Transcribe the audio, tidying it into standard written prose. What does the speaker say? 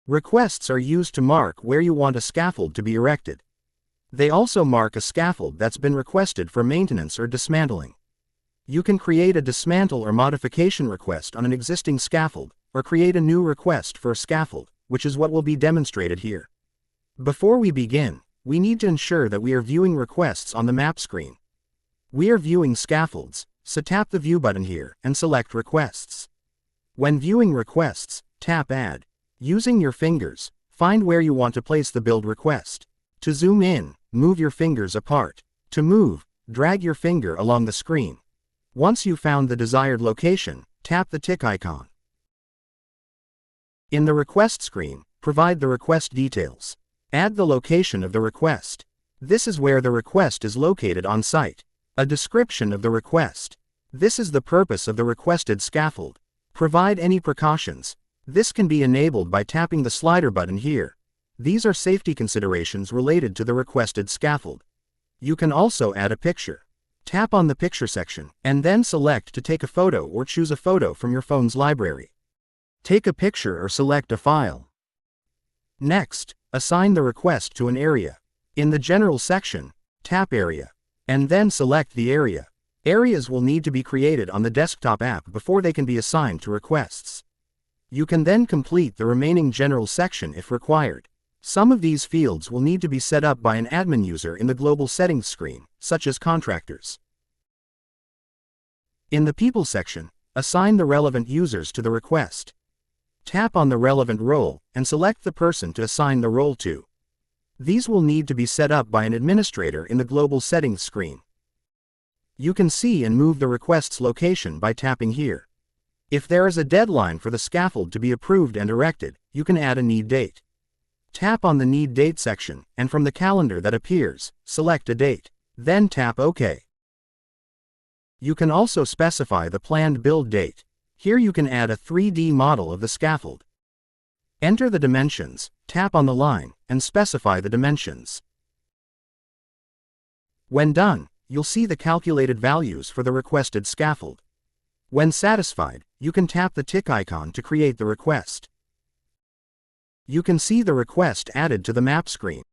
Requests are used to mark where you want a scaffold to be erected. They also mark a scaffold that's been requested for maintenance or dismantling. You can create a dismantle or modification request on an existing scaffold, or create a new request for a scaffold, which is what will be demonstrated here. Before we begin, we need to ensure that we are viewing requests on the map screen. We are viewing scaffolds, so tap the View button here and select Requests. When viewing requests, tap Add. Using your fingers, find where you want to place the build request. To zoom in, move your fingers apart. To move, drag your finger along the screen. Once you've found the desired location, tap the tick icon. In the request screen, provide the request details. Add the location of the request. This is where the request is located on site. A description of the request. This is the purpose of the requested scaffold. Provide any precautions. This can be enabled by tapping the slider button here. These are safety considerations related to the requested scaffold. You can also add a picture. Tap on the picture section, and then select to take a photo or choose a photo from your phone's library. Take a picture or select a file. Next, assign the request to an area. In the General section, tap Area, and then select the area. Areas will need to be created on the desktop app before they can be assigned to requests. You can then complete the remaining General section if required. Some of these fields will need to be set up by an admin user in the Global Settings screen, such as contractors. In the People section, assign the relevant users to the request. Tap on the relevant role, and select the person to assign the role to. These will need to be set up by an administrator in the Global Settings screen. You can see and move the request's location by tapping here. If there is a deadline for the scaffold to be approved and erected, you can add a need date. Tap on the Need Date section, and from the calendar that appears, select a date. Then tap OK. You can also specify the planned build date. Here you can add a 3D model of the scaffold. Enter the dimensions, tap on the line, and specify the dimensions. When done, you'll see the calculated values for the requested scaffold. When satisfied, you can tap the tick icon to create the request. You can see the request added to the map screen.